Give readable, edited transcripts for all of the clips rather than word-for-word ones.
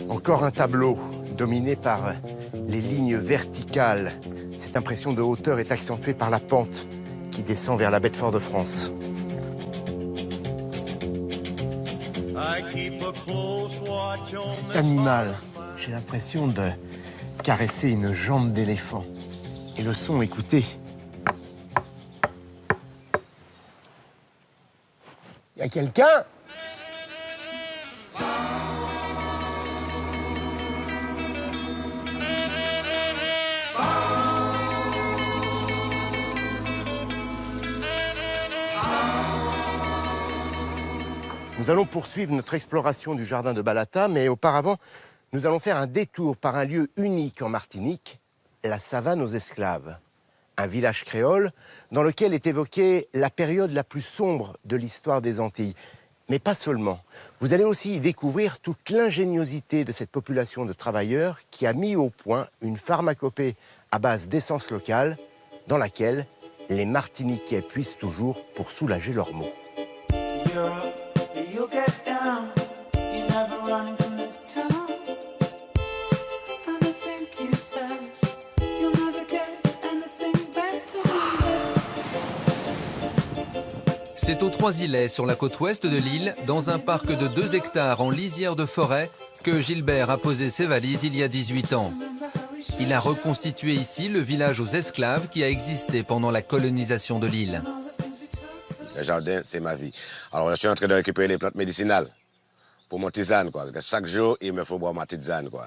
Encore un tableau dominé par les lignes verticales. Cette impression de hauteur est accentuée par la pente qui descend vers la baie de Fort-de-France. Cet animal, j'ai l'impression de caresser une jambe d'éléphant. Et le son, écoutez. Y a quelqu'un ? Nous allons poursuivre notre exploration du jardin de Balata, mais auparavant, nous allons faire un détour par un lieu unique en Martinique, la savane aux esclaves. Un village créole dans lequel est évoquée la période la plus sombre de l'histoire des Antilles. Mais pas seulement. Vous allez aussi y découvrir toute l'ingéniosité de cette population de travailleurs qui a mis au point une pharmacopée à base d'essence locale dans laquelle les Martiniquais puissent toujours pour soulager leurs maux. C'est aux Trois-Îlets, sur la côte ouest de l'île, dans un parc de 2 hectares en lisière de forêt, que Gilbert a posé ses valises il y a 18 ans. Il a reconstitué ici le village aux esclaves qui a existé pendant la colonisation de l'île. Le jardin, c'est ma vie. Alors, je suis en train de récupérer les plantes médicinales pour mon tisane, quoi. Parce que chaque jour, il me faut boire ma tisane, quoi.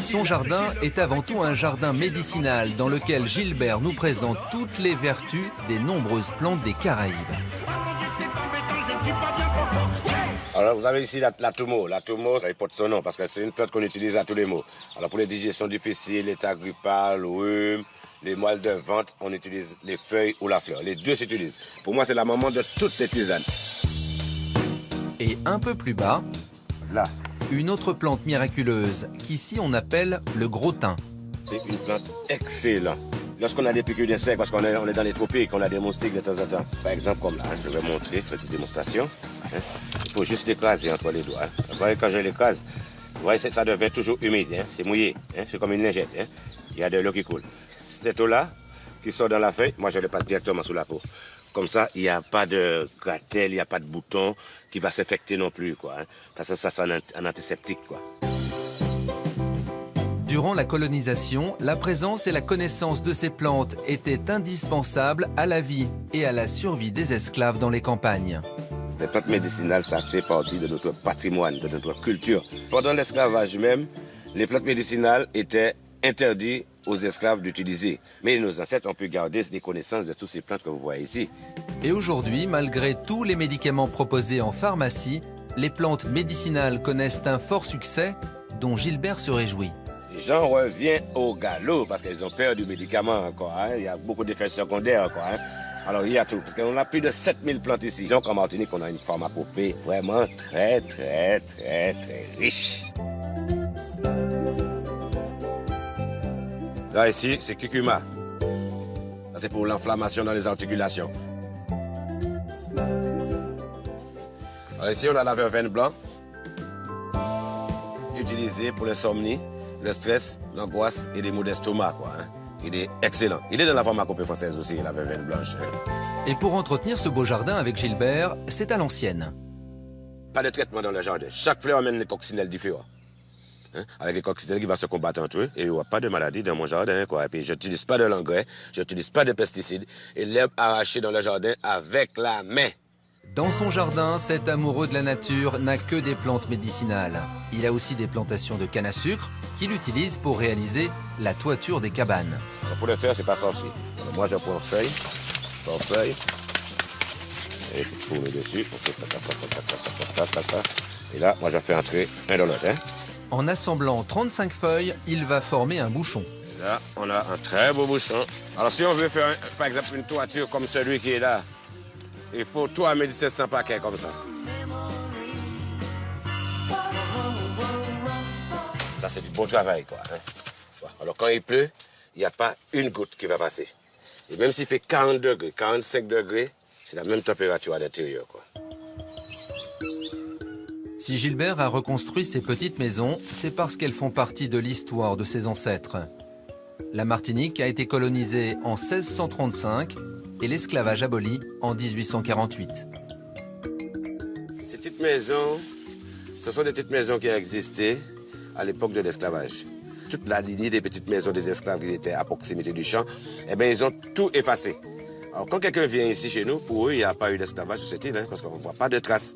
Son jardin est avant tout un jardin médicinal dans lequel Gilbert nous présente toutes les vertus des nombreuses plantes des Caraïbes. Alors, vous avez ici la toumo. La toumo, ça porte son nom parce que c'est une plante qu'on utilise à tous les maux. Alors, pour les digestions difficiles, l'état grippal, le rhume, les moelles de ventre, on utilise les feuilles ou la fleur. Les deux s'utilisent. Pour moi, c'est la maman de toutes les tisanes. Et un peu plus bas, là, une autre plante miraculeuse qu'ici on appelle le gros thym. C'est une plante excellente. Lorsqu'on a des piqûres d'insectes, parce qu'on est dans les tropiques, on a des moustiques de temps en temps. Par exemple, comme là, je vais montrer, faire une démonstration. Il faut juste l'écraser entre les doigts. Vous voyez, quand je l'écrase, vous voyez, ça devient toujours humide, c'est mouillé, c'est comme une lingette. Il y a de l'eau qui coule. Cette eau-là, qui sort dans la feuille, moi je le passe directement sous la peau. Comme ça, il n'y a pas de gratelle, il n'y a pas de bouton qui va s'infecter non plus, quoi. Parce que ça, c'est un antiseptique, quoi. Durant la colonisation, la présence et la connaissance de ces plantes étaient indispensables à la vie et à la survie des esclaves dans les campagnes. Les plantes médicinales, ça fait partie de notre patrimoine, de notre culture. Pendant l'esclavage même, les plantes médicinales étaient interdites aux esclaves d'utiliser. Mais nos ancêtres ont pu garder des connaissances de toutes ces plantes que vous voyez ici. Et aujourd'hui, malgré tous les médicaments proposés en pharmacie, les plantes médicinales connaissent un fort succès dont Gilbert se réjouit. Les gens reviennent au galop parce qu'ils ont peur du médicament encore. Il y a beaucoup d'effets secondaires encore. Alors il y a tout, parce qu'on a plus de 7000 plantes ici. Donc en Martinique, on a une pharmacopée vraiment très riche. Là ici, c'est curcuma. C'est pour l'inflammation dans les articulations. Alors ici, on a la verveine blanc, utilisée pour l'insomnie, le stress, l'angoisse et des maux d'estomac, quoi. Il est excellent. Il est dans la pharmacopée française aussi, la verveine blanche. Et pour entretenir ce beau jardin avec Gilbert, c'est à l'ancienne. Pas de traitement dans le jardin. Chaque fleur amène des coccinelles différentes. Avec les coccinelles qui vont se combattre entre eux. Et il n'y aura pas de maladie dans mon jardin, quoi. Et puis, je n'utilise pas de l'engrais, je n'utilise pas de pesticides. Et l'herbe arrachée dans le jardin avec la main. Dans son jardin, cet amoureux de la nature n'a que des plantes médicinales. Il a aussi des plantations de canne à sucre qu'il utilise pour réaliser la toiture des cabanes. Pour le faire, c'est pas sorcier. Alors, moi, je prends feuille, par feuille, et je tourne dessus. Et là, moi, je fais entrer un dans l'autre. En assemblant 35 feuilles, il va former un bouchon. Et là, on a un très beau bouchon. Alors, si on veut faire, par exemple, une toiture comme celui qui est là, il faut 3700 paquets comme ça. Ça, c'est du bon travail, quoi. Alors, quand il pleut, il n'y a pas une goutte qui va passer. Et même s'il fait 40 degrés, 45 degrés, c'est la même température à l'intérieur, quoi. Si Gilbert a reconstruit ces petites maisons, c'est parce qu'elles font partie de l'histoire de ses ancêtres. La Martinique a été colonisée en 1635 et l'esclavage aboli en 1848. Ces petites maisons, ce sont des petites maisons qui existaient à l'époque de l'esclavage. Toute la lignée des petites maisons des esclaves qui étaient à proximité du champ, eh bien, ils ont tout effacé. Alors, quand quelqu'un vient ici chez nous, pour eux, il n'y a pas eu d'esclavage sur cette île, hein, parce qu'on ne voit pas de traces.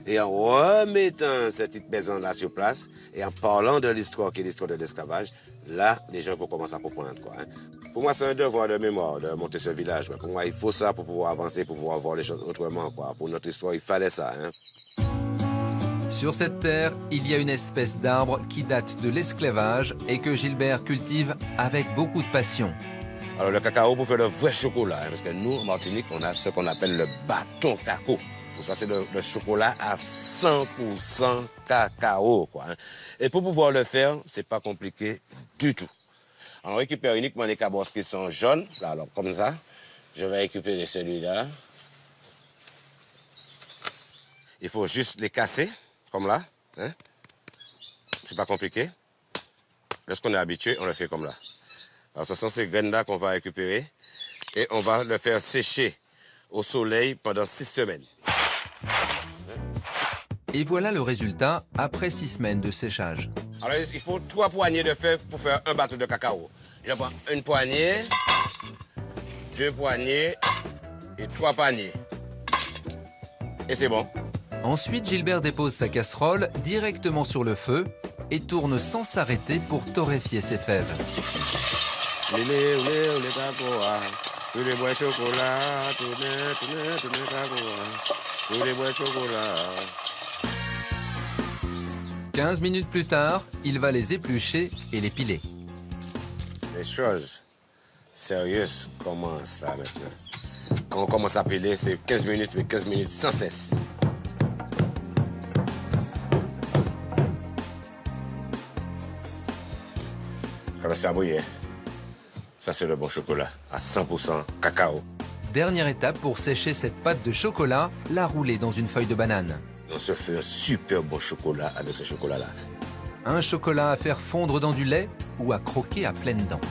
Et en remettant cette petite maison-là sur place, et en parlant de l'histoire qui est l'histoire de l'esclavage, là, les gens vont commencer à comprendre, quoi. Hein. Pour moi, c'est un devoir de mémoire de monter ce village. Ouais. Pour moi, il faut ça pour pouvoir avancer, pour pouvoir voir les choses autrement, quoi. Pour notre histoire, il fallait ça. Hein. Sur cette terre, il y a une espèce d'arbre qui date de l'esclavage et que Gilbert cultive avec beaucoup de passion. Alors, le cacao pour faire le vrai chocolat, hein, parce que nous, en Martinique, on a ce qu'on appelle le bâton cacao. Donc ça, c'est le chocolat à 100% cacao, quoi. Hein. Et pour pouvoir le faire, c'est pas compliqué du tout. Alors, on récupère uniquement les cabosses qui sont jaunes. Là, alors, comme ça, je vais récupérer celui-là. Il faut juste les casser, comme là. Hein. C'est pas compliqué. Lorsqu'on est habitué, on le fait comme là. Alors, ce sont ces graines-là qu'on va récupérer et on va le faire sécher au soleil pendant 6 semaines. Et voilà le résultat après 6 semaines de séchage. Alors, il faut 3 poignées de fèves pour faire un bateau de cacao. Je prends une poignée, 2 poignées et 3 paniers. Et c'est bon. Ensuite, Gilbert dépose sa casserole directement sur le feu et tourne sans s'arrêter pour torréfier ses fèves. Les cacao, tous les bois chocolat, tourner cacao, tous les bois chocolat. 15 minutes plus tard, il va les éplucher et les piler. Les choses sérieuses commencent là maintenant. Quand on commence à piler, c'est 15 minutes, mais 15 minutes sans cesse. Quand ça bouillit, ça c'est le bon chocolat, à 100% cacao. Dernière étape pour sécher cette pâte de chocolat, la rouler dans une feuille de banane. On se fait un super bon chocolat avec ce chocolat-là. Un chocolat à faire fondre dans du lait ou à croquer à pleines dents.